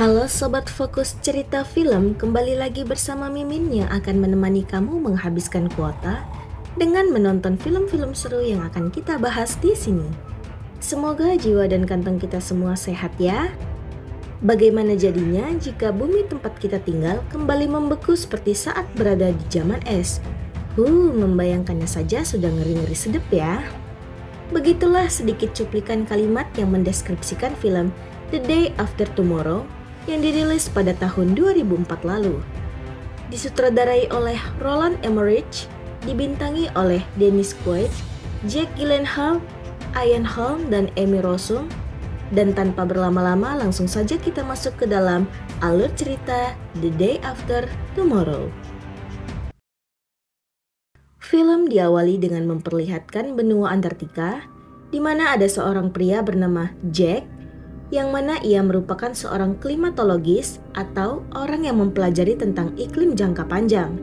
Halo Sobat Fokus Cerita Film, kembali lagi bersama Mimin yang akan menemani kamu menghabiskan kuota dengan menonton film-film seru yang akan kita bahas di sini. Semoga jiwa dan kantong kita semua sehat ya. Bagaimana jadinya jika bumi tempat kita tinggal kembali membeku seperti saat berada di zaman es? Membayangkannya saja sudah ngeri-ngeri sedep ya. Begitulah sedikit cuplikan kalimat yang mendeskripsikan film The Day After Tomorrow yang dirilis pada tahun 2004 lalu. Disutradarai oleh Roland Emmerich, dibintangi oleh Dennis Quaid, Jake Gyllenhaal, Ian Holm, dan Amy Rossum. Dan tanpa berlama-lama langsung saja kita masuk ke dalam alur cerita The Day After Tomorrow. Film diawali dengan memperlihatkan benua Antartika, di mana ada seorang pria bernama Jack, yang mana ia merupakan seorang klimatologis atau orang yang mempelajari tentang iklim jangka panjang,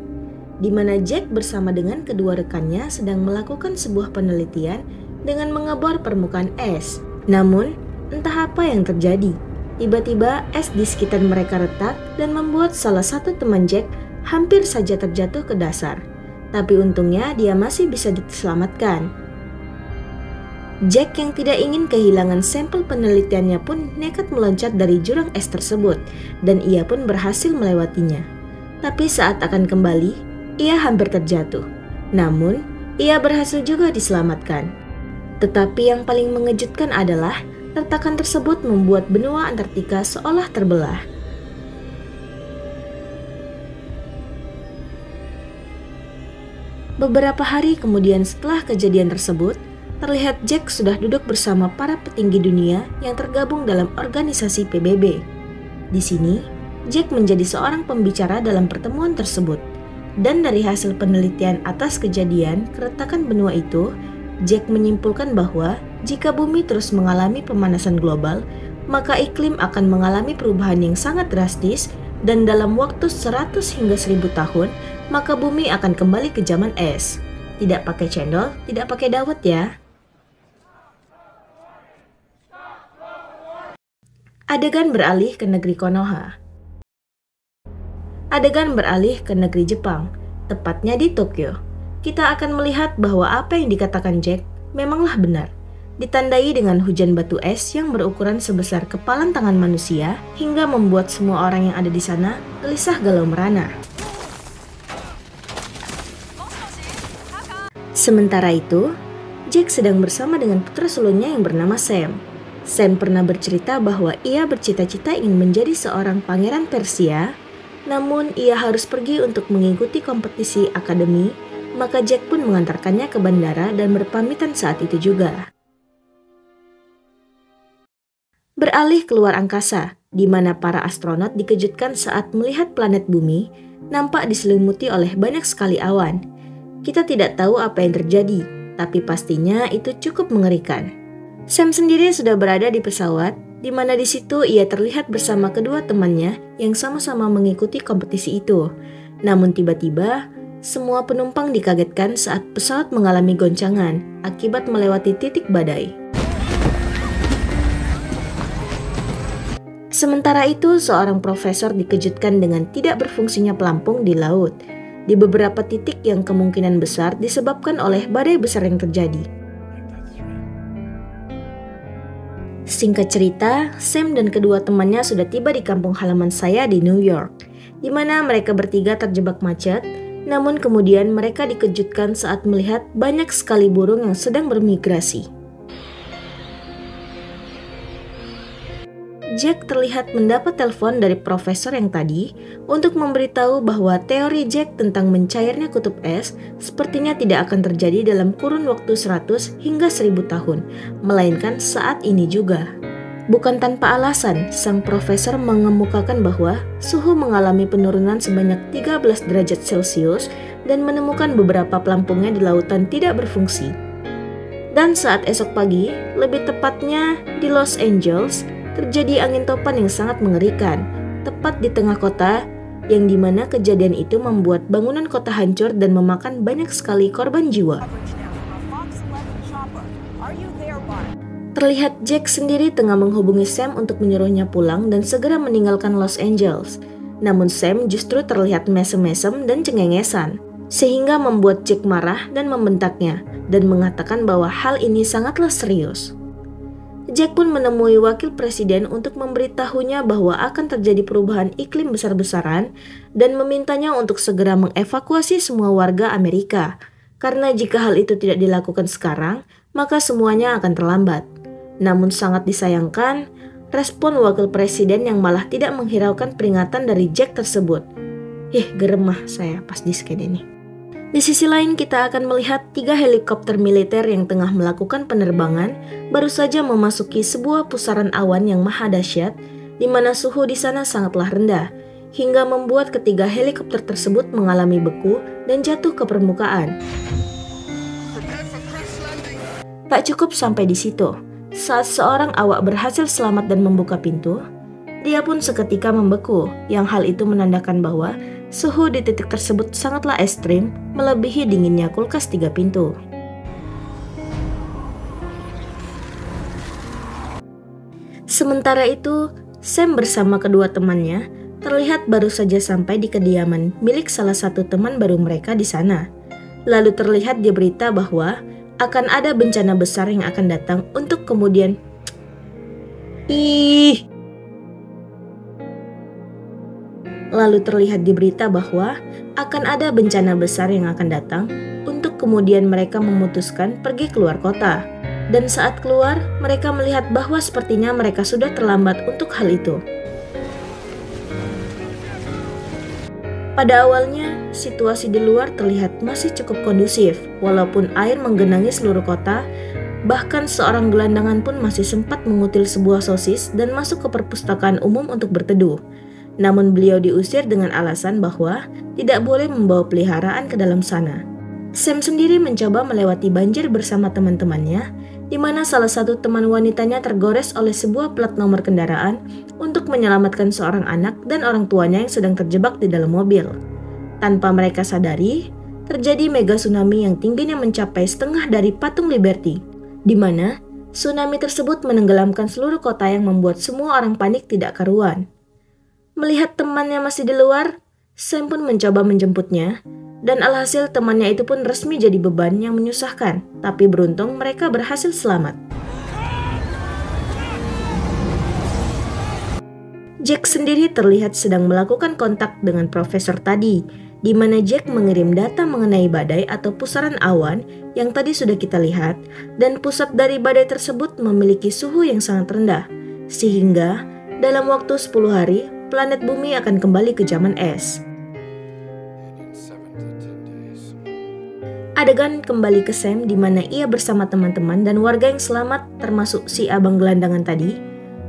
di mana Jack bersama dengan kedua rekannya sedang melakukan sebuah penelitian dengan mengebor permukaan es. Namun, entah apa yang terjadi, tiba-tiba es di sekitar mereka retak dan membuat salah satu teman Jack hampir saja terjatuh ke dasar. Tapi untungnya dia masih bisa diselamatkan. Jack yang tidak ingin kehilangan sampel penelitiannya pun nekat meloncat dari jurang es tersebut dan ia pun berhasil melewatinya. Tapi saat akan kembali, ia hampir terjatuh. Namun, ia berhasil juga diselamatkan. Tetapi yang paling mengejutkan adalah retakan tersebut membuat benua Antartika seolah terbelah. Beberapa hari kemudian setelah kejadian tersebut, terlihat Jack sudah duduk bersama para petinggi dunia yang tergabung dalam organisasi PBB. Di sini, Jack menjadi seorang pembicara dalam pertemuan tersebut. Dan dari hasil penelitian atas kejadian keretakan benua itu, Jack menyimpulkan bahwa jika bumi terus mengalami pemanasan global, maka iklim akan mengalami perubahan yang sangat drastis dan dalam waktu 100 hingga 1000 tahun, maka bumi akan kembali ke zaman es. Tidak pakai cendol, tidak pakai dawet ya. Adegan beralih ke negeri Konoha. Adegan beralih ke negeri Jepang, tepatnya di Tokyo. Kita akan melihat bahwa apa yang dikatakan Jack memanglah benar. Ditandai dengan hujan batu es yang berukuran sebesar kepalan tangan manusia hingga membuat semua orang yang ada di sana gelisah galau merana. Sementara itu, Jack sedang bersama dengan putra sulungnya yang bernama Sam. Sam pernah bercerita bahwa ia bercita-cita ingin menjadi seorang pangeran Persia, namun ia harus pergi untuk mengikuti kompetisi akademi, maka Jack pun mengantarkannya ke bandara dan berpamitan saat itu juga. Beralih keluar angkasa, di mana para astronot dikejutkan saat melihat planet bumi nampak diselimuti oleh banyak sekali awan. Kita tidak tahu apa yang terjadi, tapi pastinya itu cukup mengerikan. Sam sendiri sudah berada di pesawat, di mana di situ ia terlihat bersama kedua temannya yang sama-sama mengikuti kompetisi itu. Namun tiba-tiba, semua penumpang dikagetkan saat pesawat mengalami goncangan akibat melewati titik badai. Sementara itu, seorang profesor dikejutkan dengan tidak berfungsinya pelampung di laut, di beberapa titik yang kemungkinan besar disebabkan oleh badai besar yang terjadi. Singkat cerita, Sam dan kedua temannya sudah tiba di kampung halaman saya di New York, di mana mereka bertiga terjebak macet, namun kemudian mereka dikejutkan saat melihat banyak sekali burung yang sedang bermigrasi. Jack terlihat mendapat telepon dari profesor yang tadi untuk memberitahu bahwa teori Jack tentang mencairnya kutub es sepertinya tidak akan terjadi dalam kurun waktu 100 hingga 1000 tahun, melainkan saat ini juga. Bukan tanpa alasan, sang profesor mengemukakan bahwa suhu mengalami penurunan sebanyak 13 derajat Celcius dan menemukan beberapa pelampungnya di lautan tidak berfungsi. Dan saat esok pagi, lebih tepatnya di Los Angeles, terjadi angin topan yang sangat mengerikan, tepat di tengah kota, yang dimana kejadian itu membuat bangunan kota hancur dan memakan banyak sekali korban jiwa. Terlihat Jack sendiri tengah menghubungi Sam untuk menyuruhnya pulang dan segera meninggalkan Los Angeles. Namun Sam justru terlihat mesem-mesem dan cengengesan, sehingga membuat Jack marah dan membentaknya, dan mengatakan bahwa hal ini sangatlah serius. Jack pun menemui wakil presiden untuk memberitahunya bahwa akan terjadi perubahan iklim besar-besaran dan memintanya untuk segera mengevakuasi semua warga Amerika, karena jika hal itu tidak dilakukan sekarang, maka semuanya akan terlambat. Namun sangat disayangkan, respon wakil presiden yang malah tidak menghiraukan peringatan dari Jack tersebut. Geremah saya pas di skede ini. Di sisi lain kita akan melihat 3 helikopter militer yang tengah melakukan penerbangan baru saja memasuki sebuah pusaran awan yang maha dahsyat, di mana suhu di sana sangatlah rendah, hingga membuat ketiga helikopter tersebut mengalami beku dan jatuh ke permukaan. Tak cukup sampai di situ, saat seorang awak berhasil selamat dan membuka pintu, dia pun seketika membeku, yang hal itu menandakan bahwa suhu di titik tersebut sangatlah ekstrim, melebihi dinginnya kulkas 3 pintu. Sementara itu, Sam bersama kedua temannya terlihat baru saja sampai di kediaman milik salah satu teman baru mereka di sana. Lalu terlihat di berita bahwa akan ada bencana besar yang akan datang untuk kemudian Lalu terlihat di berita bahwa akan ada bencana besar yang akan datang untuk kemudian mereka memutuskan pergi keluar kota. Dan saat keluar, mereka melihat bahwa sepertinya mereka sudah terlambat untuk hal itu. Pada awalnya, situasi di luar terlihat masih cukup kondusif, walaupun air menggenangi seluruh kota. Bahkan seorang gelandangan pun masih sempat mengutil sebuah sosis dan masuk ke perpustakaan umum untuk berteduh. Namun beliau diusir dengan alasan bahwa tidak boleh membawa peliharaan ke dalam sana. Sam sendiri mencoba melewati banjir bersama teman-temannya, di mana salah satu teman wanitanya tergores oleh sebuah plat nomor kendaraan untuk menyelamatkan seorang anak dan orang tuanya yang sedang terjebak di dalam mobil. Tanpa mereka sadari, terjadi mega tsunami yang tingginya mencapai setengah dari patung Liberty, di mana tsunami tersebut menenggelamkan seluruh kota yang membuat semua orang panik tidak karuan. Melihat temannya masih di luar, Sam pun mencoba menjemputnya, dan alhasil temannya itu pun resmi jadi beban yang menyusahkan, tapi beruntung mereka berhasil selamat. Jack sendiri terlihat sedang melakukan kontak dengan profesor tadi, di mana Jack mengirim data mengenai badai atau pusaran awan yang tadi sudah kita lihat, dan pusat dari badai tersebut memiliki suhu yang sangat rendah, sehingga dalam waktu 10 hari, planet bumi akan kembali ke zaman es. Adegan kembali ke Sam di mana ia bersama teman-teman dan warga yang selamat termasuk si abang gelandangan tadi,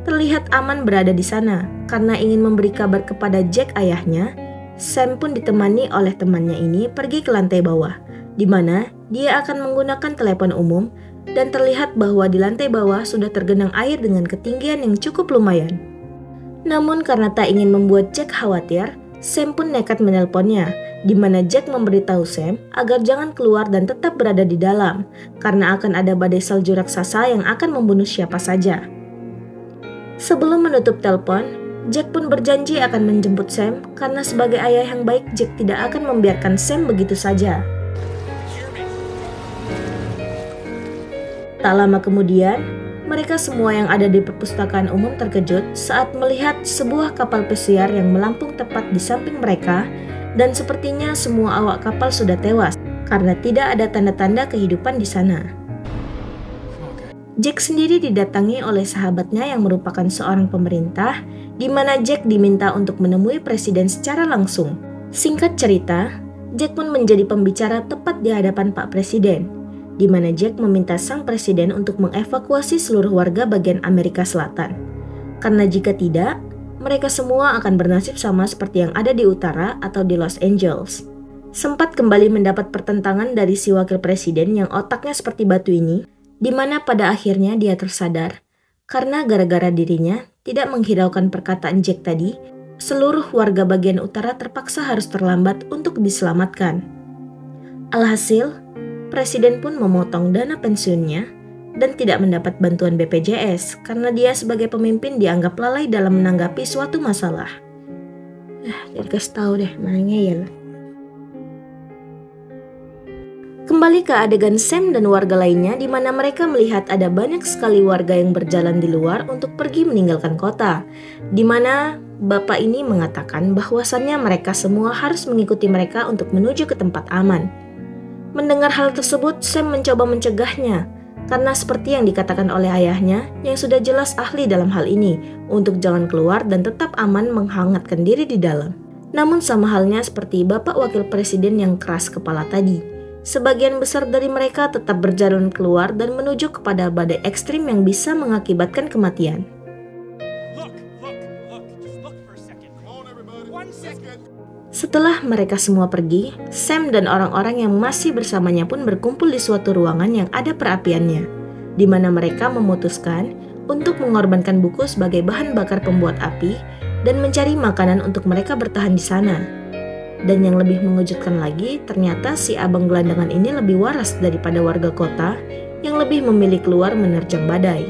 terlihat aman berada di sana karena ingin memberi kabar kepada Jack ayahnya. Sam pun ditemani oleh temannya ini pergi ke lantai bawah, di mana dia akan menggunakan telepon umum dan terlihat bahwa di lantai bawah sudah tergenang air dengan ketinggian yang cukup lumayan. Namun karena tak ingin membuat Jack khawatir, Sam pun nekat menelponnya, di mana Jack memberitahu Sam agar jangan keluar dan tetap berada di dalam, karena akan ada badai salju raksasa yang akan membunuh siapa saja. Sebelum menutup telepon, Jack pun berjanji akan menjemput Sam, karena sebagai ayah yang baik Jack tidak akan membiarkan Sam begitu saja. Tak lama kemudian, mereka semua yang ada di perpustakaan umum terkejut saat melihat sebuah kapal pesiar yang melampung tepat di samping mereka, dan sepertinya semua awak kapal sudah tewas karena tidak ada tanda-tanda kehidupan di sana. Jack sendiri didatangi oleh sahabatnya yang merupakan seorang pemerintah, di mana Jack diminta untuk menemui presiden secara langsung. Singkat cerita, Jack pun menjadi pembicara tepat di hadapan Pak Presiden, di mana Jack meminta sang presiden untuk mengevakuasi seluruh warga bagian Amerika Selatan. Karena jika tidak, mereka semua akan bernasib sama seperti yang ada di utara atau di Los Angeles. Sempat kembali mendapat pertentangan dari si wakil presiden yang otaknya seperti batu ini, di mana pada akhirnya dia tersadar, karena gara-gara dirinya tidak menghiraukan perkataan Jack tadi, seluruh warga bagian utara terpaksa harus terlambat untuk diselamatkan. Alhasil, presiden pun memotong dana pensiunnya dan tidak mendapat bantuan BPJS karena dia sebagai pemimpin dianggap lalai dalam menanggapi suatu masalah. Jadi kasih tahu deh, mana ngeyel. Kembali ke adegan Sam dan warga lainnya di mana mereka melihat ada banyak sekali warga yang berjalan di luar untuk pergi meninggalkan kota. Di mana bapak ini mengatakan bahwasannya mereka semua harus mengikuti mereka untuk menuju ke tempat aman. Mendengar hal tersebut, Sam mencoba mencegahnya karena seperti yang dikatakan oleh ayahnya yang sudah jelas ahli dalam hal ini untuk jangan keluar dan tetap aman menghangatkan diri di dalam. Namun sama halnya seperti bapak wakil presiden yang keras kepala tadi. Sebagian besar dari mereka tetap berjalan keluar dan menuju kepada badai ekstrim yang bisa mengakibatkan kematian. Setelah mereka semua pergi, Sam dan orang-orang yang masih bersamanya pun berkumpul di suatu ruangan yang ada perapiannya, di mana mereka memutuskan untuk mengorbankan buku sebagai bahan bakar pembuat api dan mencari makanan untuk mereka bertahan di sana. Dan yang lebih mengejutkan lagi, ternyata si abang gelandangan ini lebih waras daripada warga kota yang lebih memilih keluar menerjang badai.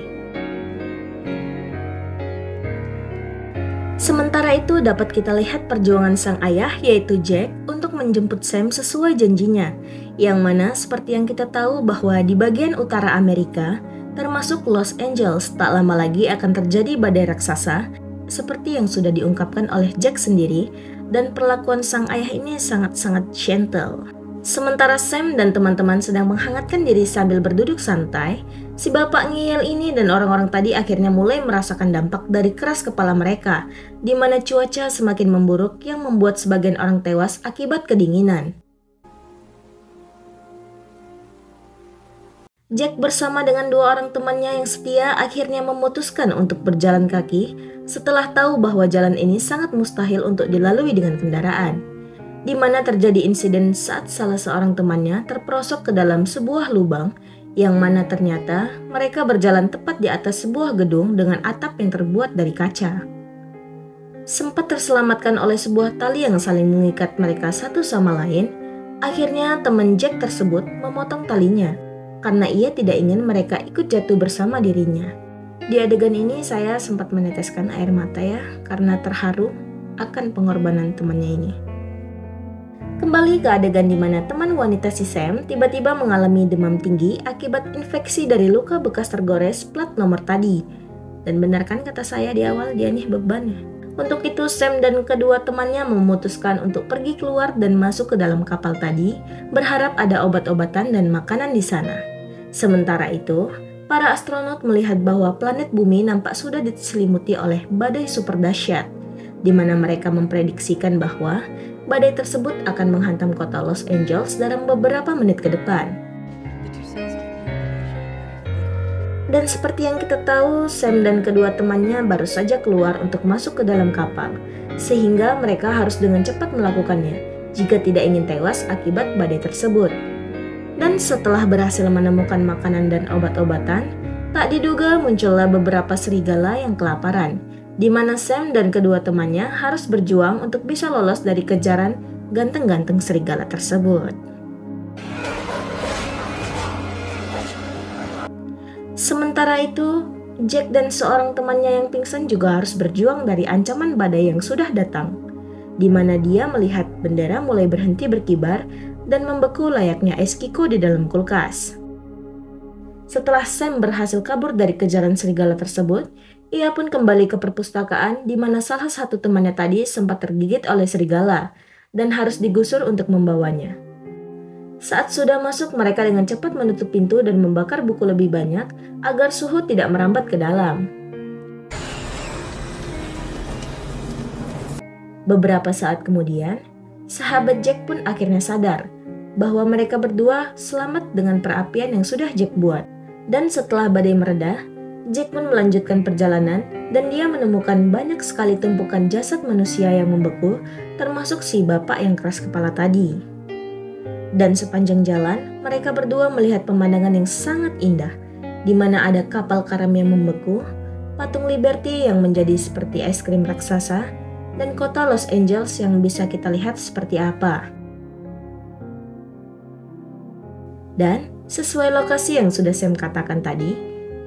Sementara itu dapat kita lihat perjuangan sang ayah yaitu Jack untuk menjemput Sam sesuai janjinya, yang mana seperti yang kita tahu bahwa di bagian utara Amerika, termasuk Los Angeles, tak lama lagi akan terjadi badai raksasa, seperti yang sudah diungkapkan oleh Jack sendiri, dan perlakuan sang ayah ini sangat-sangat gentle. Sementara Sam dan teman-teman sedang menghangatkan diri sambil berduduk santai, si bapak ngeyel ini dan orang-orang tadi akhirnya mulai merasakan dampak dari keras kepala mereka, di mana cuaca semakin memburuk yang membuat sebagian orang tewas akibat kedinginan. Jack bersama dengan dua orang temannya yang setia akhirnya memutuskan untuk berjalan kaki setelah tahu bahwa jalan ini sangat mustahil untuk dilalui dengan kendaraan, di mana terjadi insiden saat salah seorang temannya terperosok ke dalam sebuah lubang yang mana ternyata mereka berjalan tepat di atas sebuah gedung dengan atap yang terbuat dari kaca. Sempat terselamatkan oleh sebuah tali yang saling mengikat mereka satu sama lain, akhirnya teman Jack tersebut memotong talinya karena ia tidak ingin mereka ikut jatuh bersama dirinya. Di adegan ini saya sempat meneteskan air mata ya, karena terharu akan pengorbanan temannya ini. Kembali ke adegan di mana teman wanita si Sam tiba-tiba mengalami demam tinggi akibat infeksi dari luka bekas tergores plat nomor tadi. Dan benar kan kata saya di awal, dia nih beban. Untuk itu Sam dan kedua temannya memutuskan untuk pergi keluar dan masuk ke dalam kapal tadi, berharap ada obat-obatan dan makanan di sana. Sementara itu, para astronot melihat bahwa planet Bumi nampak sudah diselimuti oleh badai super dahsyat, di mana mereka memprediksikan bahwa badai tersebut akan menghantam kota Los Angeles dalam beberapa menit ke depan. Dan seperti yang kita tahu, Sam dan kedua temannya baru saja keluar untuk masuk ke dalam kapal, sehingga mereka harus dengan cepat melakukannya jika tidak ingin tewas akibat badai tersebut. Dan setelah berhasil menemukan makanan dan obat-obatan, tak diduga muncullah beberapa serigala yang kelaparan, di mana Sam dan kedua temannya harus berjuang untuk bisa lolos dari kejaran ganteng-ganteng serigala tersebut. Sementara itu, Jack dan seorang temannya yang pingsan juga harus berjuang dari ancaman badai yang sudah datang, di mana dia melihat bendera mulai berhenti berkibar dan membeku layaknya es kiko di dalam kulkas. Setelah Sam berhasil kabur dari kejaran serigala tersebut, ia pun kembali ke perpustakaan di mana salah satu temannya tadi sempat tergigit oleh serigala dan harus digusur untuk membawanya. Saat sudah masuk, mereka dengan cepat menutup pintu dan membakar buku lebih banyak agar suhu tidak merambat ke dalam. Beberapa saat kemudian, sahabat Jack pun akhirnya sadar bahwa mereka berdua selamat dengan perapian yang sudah Jack buat. Dan setelah badai mereda, Jack pun melanjutkan perjalanan dan dia menemukan banyak sekali tumpukan jasad manusia yang membeku, termasuk si bapak yang keras kepala tadi. Dan sepanjang jalan, mereka berdua melihat pemandangan yang sangat indah, di mana ada kapal karam yang membeku, patung Liberty yang menjadi seperti es krim raksasa, dan kota Los Angeles yang bisa kita lihat seperti apa. Dan Sesuai lokasi yang sudah Sam katakan tadi,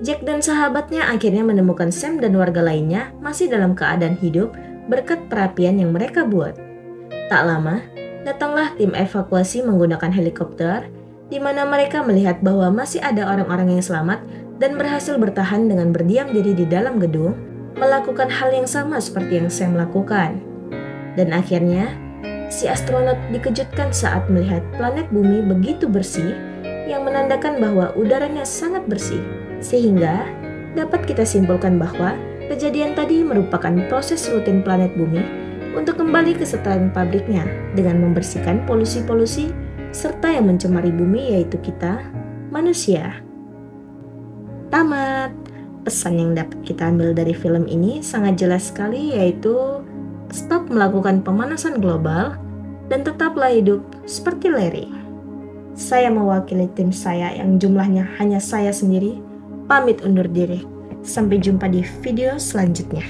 Jack dan sahabatnya akhirnya menemukan Sam dan warga lainnya masih dalam keadaan hidup berkat perapian yang mereka buat. Tak lama, datanglah tim evakuasi menggunakan helikopter, di mana mereka melihat bahwa masih ada orang-orang yang selamat dan berhasil bertahan dengan berdiam diri di dalam gedung, melakukan hal yang sama seperti yang Sam lakukan. Dan akhirnya, si astronot dikejutkan saat melihat planet bumi begitu bersih, yang menandakan bahwa udaranya sangat bersih, sehingga dapat kita simpulkan bahwa kejadian tadi merupakan proses rutin planet bumi untuk kembali ke setara pabriknya dengan membersihkan polusi-polusi serta yang mencemari bumi, yaitu kita, manusia. Tamat. Pesan yang dapat kita ambil dari film ini sangat jelas sekali, yaitu stop melakukan pemanasan global dan tetaplah hidup seperti Larry. Saya mewakili tim saya yang jumlahnya hanya saya sendiri, pamit undur diri. Sampai jumpa di video selanjutnya.